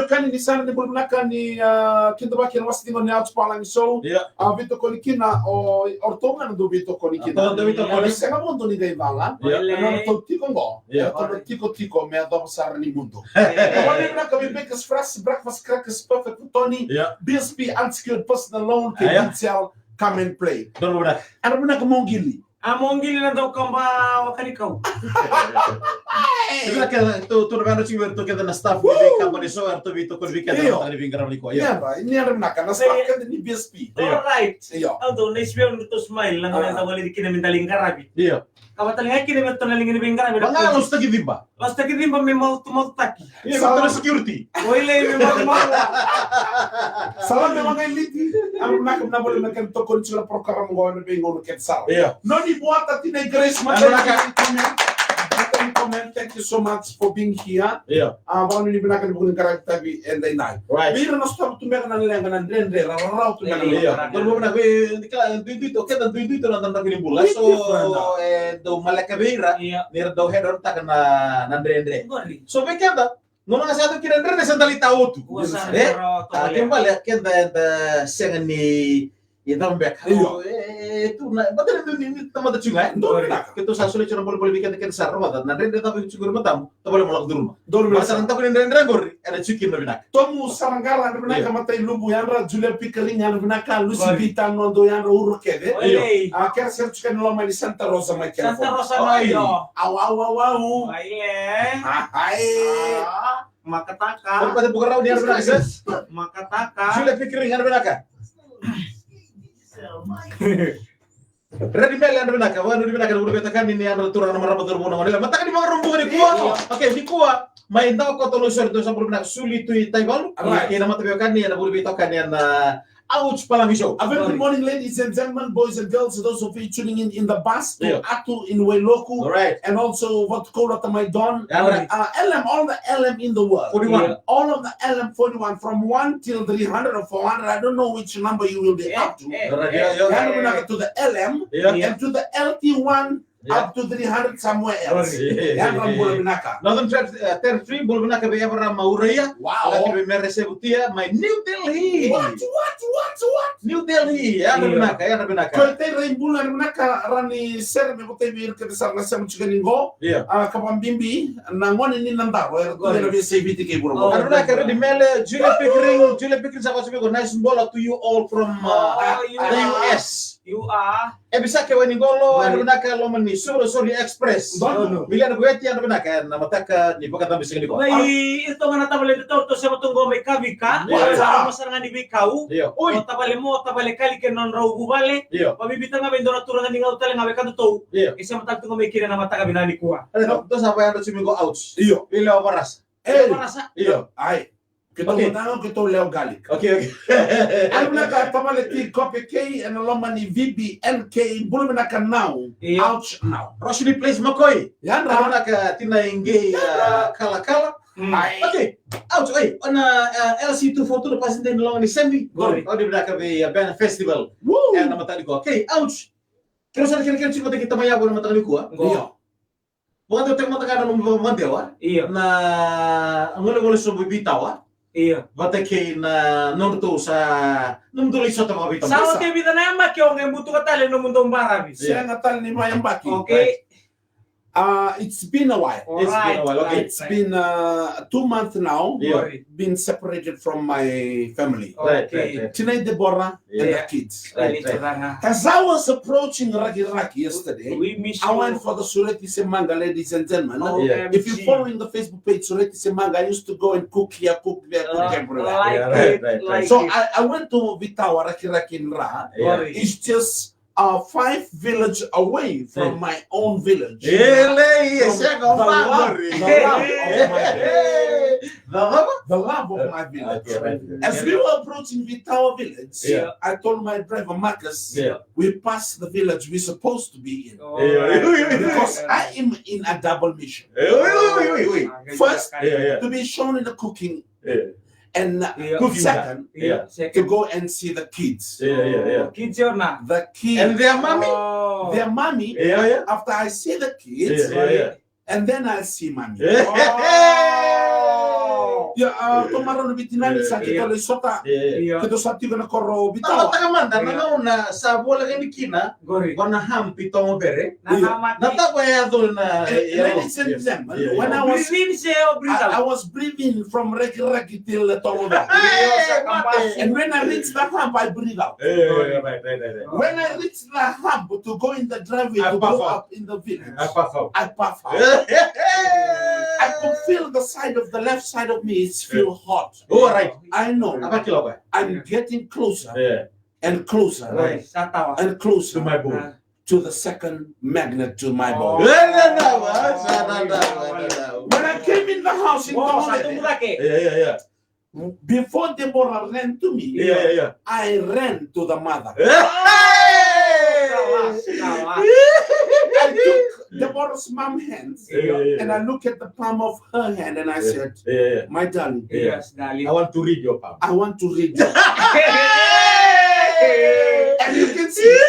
kan ni sana ni bulunaka ni kinda ba kina wasti ngon out PALAGI show. Vito konikina o ortonga no vito konikina. Sema mundo ni dei vala. Non to tiko ngo. To tiko me do sar ni mundo. Wali na ka bibekas fresh breakfast crackers perfect Tony. BSP unskilled personal loan can come and play. Don't know that. Ano na ka mongili? Mongili na daw kamba wakanikaw. Sila kaya to nagano si Werto kaya na staff ni company so Werto Vito ko bika na tani bingara ni ko. Ini ano na ka na staff ka ni BSP. Alright. Although na isbiyo nito smile lang na tawali kinamitaling karabi. Kabatalinga kinamit na lingin bingara. Banga los tagi dimba. Los tagi dimba may mau-taki. Sa security. Wala may mau. Salam memang eliti. Ang nakam na boleh nak tokon sila program ngono bingon ket sa. No ni buat ati na grace comment. Thank you so much for being here. Bang ni binakan bukan karakter bi and the night. Biro no stop tu mekan na lengan na rendre rarau tu mekan. Kalau nak dikala duit itu nonton ni bola so do malaka beira nir do head on tak na rendre. So bekenda ngomong satu kira rendre sandali tahu tu. Kembali kenda sengan ni Itang back. Itu na batal ni tama da chunga. Kito sa sulit chuna boleh bikin ken sarro mata. Na rende tapi chukur matam. Ta boleh molak durma. Masa nanta ko rende gor. Ada chicken na binak. Tomu sarangara na binak mata lubu yanra Julia pickling yan binak Lucy Vita no do yan uru kede. Ker ser chicken lo mai Santa Rosa mai ker. Santa Rosa mai yo. Au. Makataka. Pada bukan raw dia binak. Makataka. Julia pickling yan binak. Ready mele anda binaka, wanu di binaka udah betakan ini anda turun nomor berapa turun nomor. Mata kan di mana rumbu di kuah. Oke, di kuah. Main tahu kau tolong itu sampai binaka sulit tu Taiwan. Ini nama tabiakan ni anda boleh betakan ni anda. Ouch, PALAGI show. A very good morning, ladies and gentlemen, boys and girls, those of you tuning in the bus to Atu in Weloku, and also what called at my Don, LM, all the LM in the world. 41. All of the LM 41 from 1 till 300 or 400. I don't know which number you will be up to. To the LM and to the LT1. Up to 300 somewhere else. Yan ram bola binaka. Northern Territory bola binaka be ever Mauraya. Wow. Lagi be meresebutia my New Delhi. What? New Delhi. Yan binaka. Kolte rin bola binaka rani ser me bote bir ke besar na sam chiganingo. Kapam bimbi nangon ini nandaro. Ko na be CBT ke buro. Karena kare di mele Julia Pickering sa ko nice bola to you all from the US. You are. Bisa ke wani golo anu binaka lo mani sorry express. Bilian gue ti anu binaka na mataka ni bukan tambis ni ko. Mai ito nga natabale dito to sa matunggo may kavika. Sa masarangan ni bikaw. O tabale mo tabale kali ke non raw gubale. Pabibita nga bendo na turangan ni ngautal nga ka to. Isa matagtungo may kina na mataka binani kuha. To sa bayan to sumigo outs. Bila waras. Warasa. Ay. Kita menang kita leo galik. Okay. Ano na ka tamale ti copy K and aloma ni VBNK bulu na ka now. Ouch now. Roshni place Makoy. Yan na ka tinainge kala. Okay. Ouch. Ay, on LC242 pasin din long ni Sendi. O di ka be band festival. Yan na matali ko. Okay, ouch. Kero sa kira chiko kita maya ko na matali ko. Bukan tu mata kana no mandewa. Na ngolo so bibitawa. Batake na nonto sa nonto iso ta mabita. Sa te vida na makyo ngai butu katale no mundo mbarabi. Siya ngatal ni Mayambaki. Okay. It's been a while. Okay. It's been 2 months now. Been separated from my family. Okay. Tonight Deborah and the kids. Right. As I was approaching Raki yesterday, I went for the Sureti Semanga, ladies and gentlemen. If you're following the Facebook page Sureti Semanga, I used to go and cook here, cook there, cook everywhere. So I went to Vitawa Raki in Ra. It's just 5 villages away from my own village. The love of my village. As we were approaching Vitawa village, I told my driver Marcus, we passed the village we're supposed to be in. Because I am in a double mission. First, to be shown in the cooking. And second, to go and see the kids. Kids or not? The kids. And their mommy? Their mommy. After I see the kids, and then I'll see mommy. Ya, tomaron bitinani sa kita le sota. Kita sati kana korro Tama bitawa. taga manda na sa bola gani kina wana hampi tongo bere. Nata ko ya dul na. Ladies and gentlemen, when I was breathing from regi till the tongo bere. And when I reached the hump, I breathe out. When I reached the hump to go in the driveway to go up in the village, I puff out. I could feel the side of the left side of me is feel hot. Oh, right. I know. I'm getting closer and closer and closer to my bone. To the second magnet to my bone. When I came in the house in Tomorrow, before Deborah ran to me, I ran to the mother. I took Deborah's mom's hands and I looked at the palm of her hand and I said, my darling, I want to read your palm. I want to read your palm. And you can see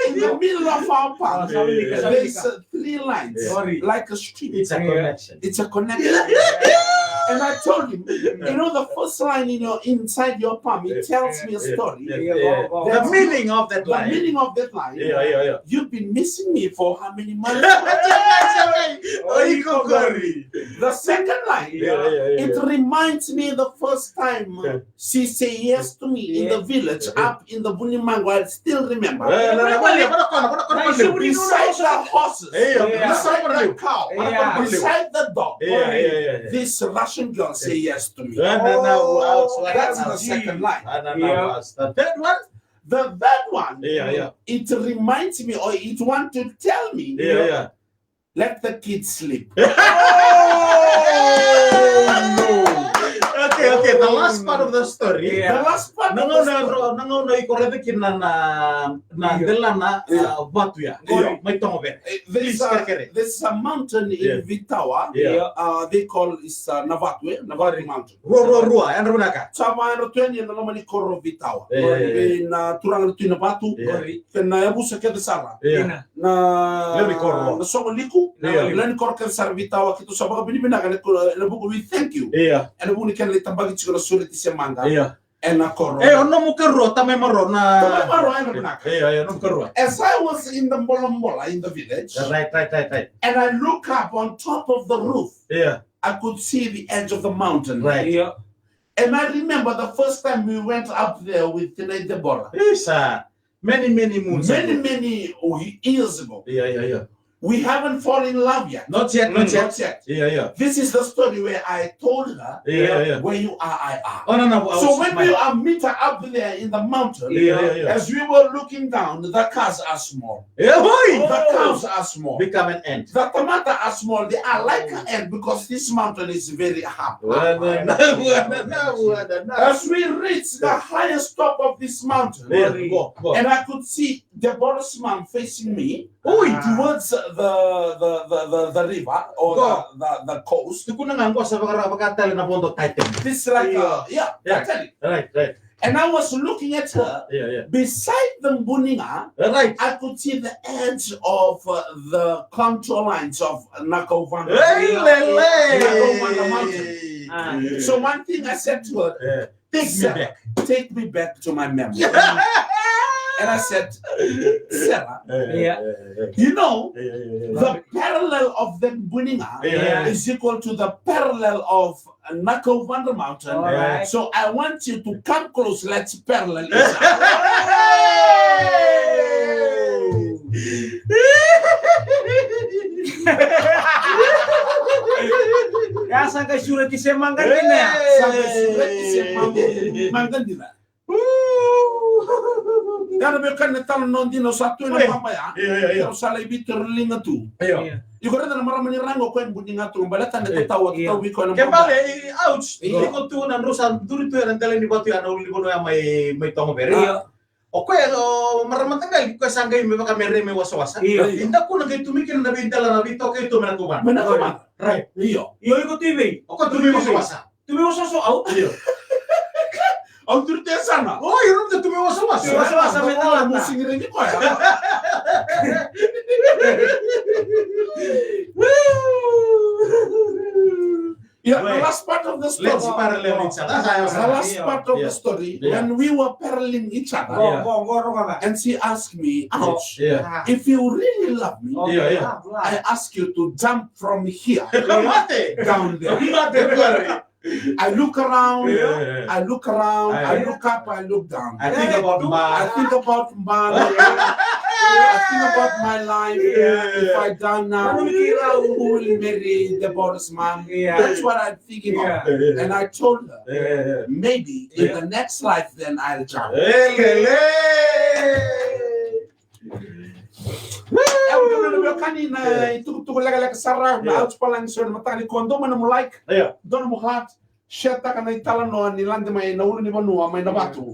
in the middle of our palm, there's 3 lines, like a street. It's a connection. It's a connection. And I told him, you know, the first line inside your palm, it tells me a story. The meaning of that line. The meaning of that line. You've been missing me for how many months? The second line, it reminds me the first time she said yes to me in the village up in the Bunimango. I still remember. Beside the horses, beside the cow, beside the dog, this Russian girl say yes to me. That's the second line. The third one? The third one, it reminds me, or it wants to tell me, let the kids sleep. Okay, the last part of the story. The last part of the story. There's a mountain in Vitawa. They call it Navatwe Mountain. Sama ano tuan yang namanya Koro Vitawa. In Turang Tuna Batu. Kena Yabusa Kedesara. Na Songo Liku. Lani Koro Kedesara Vitawa. Kita sabak binibinakan. We thank you. And we can let tambagi chikolo sulit isemanga. And a Koro. As I was in the Molombola in the village, and I look up on top of the roof, I could see the edge of the mountain. And I remember the first time we went up there with Tene Deborah. Many moons ago. Many years ago. We haven't fallen in love yet. Not yet. This is the story where I told her, where you are, I are. So when we meet her up there in the mountain, as we were looking down, the cars are small. The cows are small. Become an ant. The tomato are small. They are like an ant because this mountain is very high. As we reached the highest top of this mountain, and I could see Deborah's mom facing me towards the river or the coast. This is like right. And I was looking at her. Beside the Buninga, I could see the edge of the contour lines of Nakovanda Mountain. So one thing I said to her, take me back to my memory. And I said, Sema, you know, the parallel of the Buninga is equal to the parallel of Nakovanda Mountain. So I want you to come close. Let's parallel each other. Ya sampai surat disemangkan dina. Sampai surat disemangkan dina. Cara mereka netal non dino satu yang apa ya? Kalau salah bitter linga tu. Juga ada nama menyerang kau yang bunyi ngatu. Balatan ada tahu kita wiko yang. Kembali, ouch. Ikut tu nan rusan duri tu yang telen di batu yang uli bono yang mai tongo beri. Oke, maramatanggal ko sanggay may kamera may waswasa. Inda ko nagitumikin na bintala na bito kay to menakuban. Right. Iyo iko TV. Ako tumi waswasa. Tumi waswasa out. Iyo. Autorité sana. Oh, yun na tumi waswasa. Waswasa metala. Musing rin ko ya. Yeah, the last part of the story. Let's parallel each other. The last part of the story, when we were paralleling each other, and she asked me, ouch, if you really love me, I ask you to jump from here down there. I look around, I look around, I look up, I look down. I think about I think about I think about my life. If I die now, who will marry the boss mom? That's what I'm thinking of. And I told her, maybe in the next life, then I'll jump. Kanina itu laga sarah na out palang sir matani kondo man mo like don mo hat sheta kana itala no ni lande mai na ulo ni manua mai na batu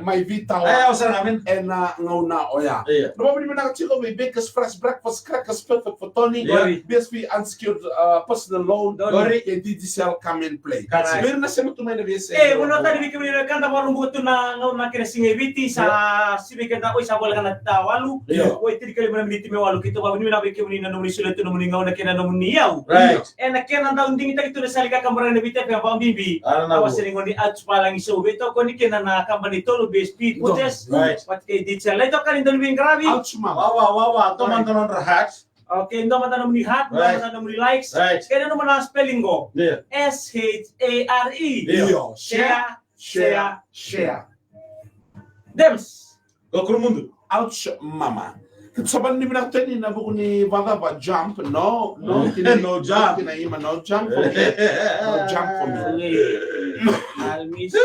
mai vita and ngauna oya no ba ni na chiko may biggest fresh breakfast crackers perfect for Tony BSP unsecured personal loan and digital come in play pero na sema tu mai na BSP bueno tadi bikin ni kanda marungu tu na ngauna kena singe viti sa sibi kanda oi sa bola kana tawalu oi tiri kali mana miniti me walu kito ba ni na bikin ni na numuni sulit tu numuni ngauna kena numuni yau and kena na unding kita itu na salika kamera na vita pa bambi awas sering ni ats palang iso beto ko ni kena na company tolo BSP putes pat kay digital ito kan indon bing grabe wow toman tonon rahat okay ndo mata namuni hat mata namuni likes kaya no mana spelling go SHARE share Dems go krumundu ouch mama saban ni mina teni na buku ni bada ba jump no jump kina ima no jump for me I'll miss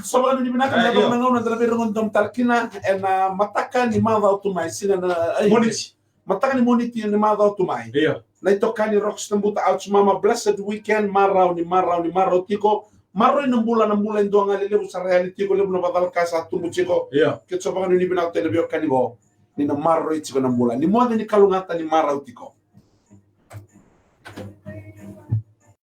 saban ni mina kana ba ngona na trabe ngon dom talkina na mataka ni mava utumai sina na moniti mataka ni moniti ni mava utumai na itoka ni rocks tambuta ouch mama blessed weekend marau ni tiko maro ng bulan doang alile sa reality ko lebo na badal ka sa tumbu chiko kitso pa ni binaw telebio kanibo ni na maro itiko ng bulan ni mo ni kalungatan ni maraw tiko